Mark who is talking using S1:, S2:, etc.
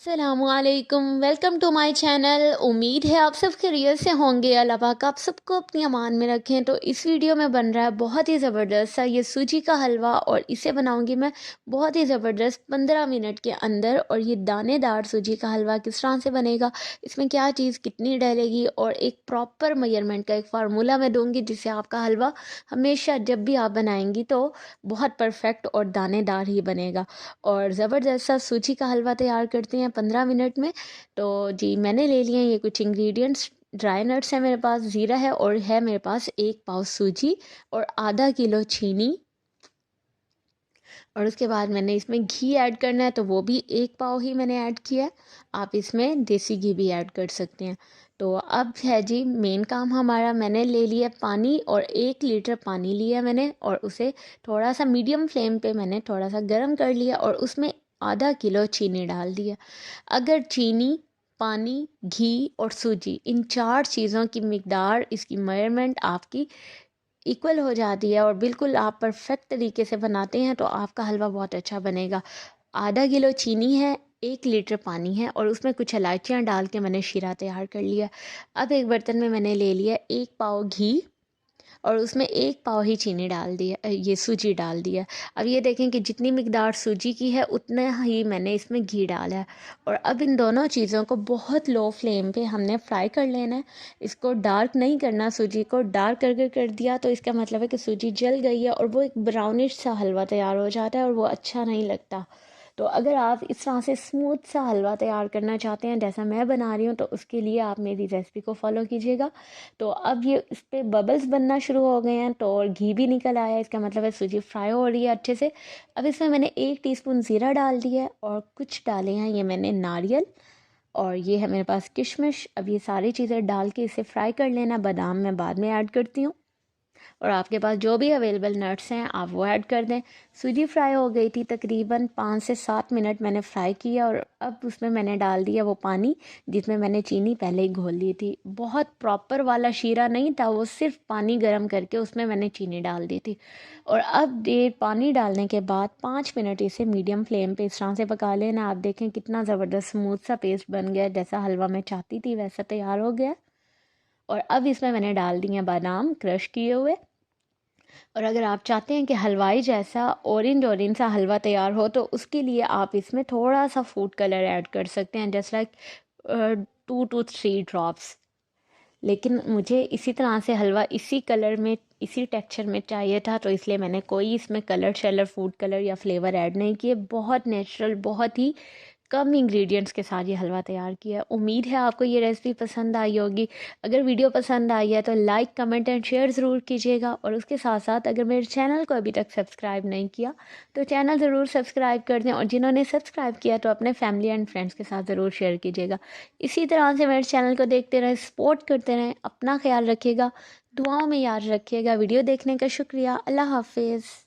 S1: अस्सलामुअलैकुम, welcome to my channel. उम्मीद है आप सब खैरियत से होंगे। अल्लाह पाक आप सबको अपनी अमान में रखें। तो इस वीडियो में बन रहा है बहुत ही ज़बरदस्त सा ये सूजी का हलवा, और इसे बनाऊंगी मैं बहुत ही ज़बरदस्त 15 मिनट के अंदर। और ये दानेदार सूजी का हलवा किस तरह से बनेगा, इसमें क्या चीज़ कितनी डलेगी, और एक प्रॉपर मेजरमेंट का एक फार्मूला मैं दूँगी जिससे आपका हलवा हमेशा जब भी आप बनाएंगी तो बहुत परफेक्ट और दानेदार ही बनेगा। और ज़बरदस्त सा सूजी का हलवा तैयार करते हैं 15 मिनट में। तो जी मैंने ले लिए ये कुछ इंग्रेडिएंट्स। ड्राई नट्स है मेरे पास, ज़ीरा है, और है मेरे पास 1 पाव सूजी और आधा किलो चीनी। और उसके बाद मैंने इसमें घी ऐड करना है, तो वो भी 1 पाव ही मैंने ऐड किया है। आप इसमें देसी घी भी ऐड कर सकते हैं। तो अब है जी मेन काम हमारा। मैंने ले लिया पानी, और 1 लीटर पानी लिया मैंने, और उसे थोड़ा सा मीडियम फ्लेम पे मैंने थोड़ा सा गर्म कर लिया, और उसमें आधा किलो चीनी डाल दिया। अगर चीनी, पानी, घी और सूजी, इन 4 चीज़ों की मिकदार, इसकी मेजरमेंट आपकी इक्वल हो जाती है और बिल्कुल आप परफेक्ट तरीके से बनाते हैं, तो आपका हलवा बहुत अच्छा बनेगा। आधा किलो चीनी है, 1 लीटर पानी है, और उसमें कुछ इलायचियाँ डाल के मैंने शीरा तैयार कर लिया। अब एक बर्तन में मैंने ले लिया 1 पाव घी, और उसमें 1 पाव ही चीनी डाल दिया, ये सूजी डाल दिया। अब ये देखें कि जितनी मिकदार सूजी की है उतना ही मैंने इसमें घी डाला है। और अब इन दोनों चीज़ों को बहुत लो फ्लेम पे हमने फ्राई कर लेना है। इसको डार्क नहीं करना। सूजी को डार्क करके कर दिया तो इसका मतलब है कि सूजी जल गई है, और वो एक ब्राउनिश सा हलवा तैयार हो जाता है, और वो अच्छा नहीं लगता। तो अगर आप इस तरह से स्मूथ सा हलवा तैयार करना चाहते हैं जैसा मैं बना रही हूँ, तो उसके लिए आप मेरी रेसिपी को फॉलो कीजिएगा। तो अब ये इस पर बबल्स बनना शुरू हो गए हैं, तो और घी भी निकल आया है, इसका मतलब है सूजी फ्राई हो रही है अच्छे से। अब इसमें मैंने 1 टीस्पून ज़ीरा डाल दिया है, और कुछ डाले हैं ये मैंने नारियल, और ये है मेरे पास किशमिश। अब ये सारी चीज़ें डाल के इसे फ्राई कर लेना। बादाम मैं बाद में ऐड करती हूँ, और आपके पास जो भी अवेलेबल नट्स हैं आप वो ऐड कर दें। सूजी फ्राई हो गई थी, तकरीबन 5 से 7 मिनट मैंने फ्राई किया, और अब उसमें मैंने डाल दिया वो पानी जिसमें मैंने चीनी पहले ही घोल ली थी। बहुत प्रॉपर वाला शीरा नहीं था वो, सिर्फ पानी गर्म करके उसमें मैंने चीनी डाल दी थी। और अब ये पानी डालने के बाद 5 मिनट इसे मीडियम फ्लेम पे इस तरह से पका लेना। आप देखें कितना ज़बरदस्त स्मूथ सा पेस्ट बन गया, जैसा हलवा मैं चाहती थी वैसा तैयार हो गया। और अब इसमें मैंने डाल दिए बादाम क्रश किए हुए। और अगर आप चाहते हैं कि हलवाई जैसा ऑरेंज ऑरेंज सा हलवा तैयार हो, तो उसके लिए आप इसमें थोड़ा सा फूड कलर ऐड कर सकते हैं, जस्ट लाइक 2 to 3 ड्रॉप्स। लेकिन मुझे इसी तरह से हलवा इसी कलर में, इसी टेक्सचर में चाहिए था, तो इसलिए मैंने कोई इसमें कलर शलर, फूड कलर या फ्लेवर ऐड नहीं किए। बहुत नेचुरल, बहुत ही कम इंग्रेडिएंट्स के साथ ये हलवा तैयार किया। उम्मीद है आपको ये रेसिपी पसंद आई होगी। अगर वीडियो पसंद आई है तो लाइक, कमेंट एंड शेयर ज़रूर कीजिएगा। और उसके साथ साथ अगर मेरे चैनल को अभी तक सब्सक्राइब नहीं किया तो चैनल ज़रूर सब्सक्राइब कर दें, और जिन्होंने सब्सक्राइब किया तो अपने फैमिली एंड फ्रेंड्स के साथ ज़रूर शेयर कीजिएगा। इसी तरह से मेरे चैनल को देखते रहें, सपोर्ट करते रहें। अपना ख्याल रखिएगा, दुआओं में याद रखिएगा। वीडियो देखने का शुक्रिया। अल्लाह हाफिज़।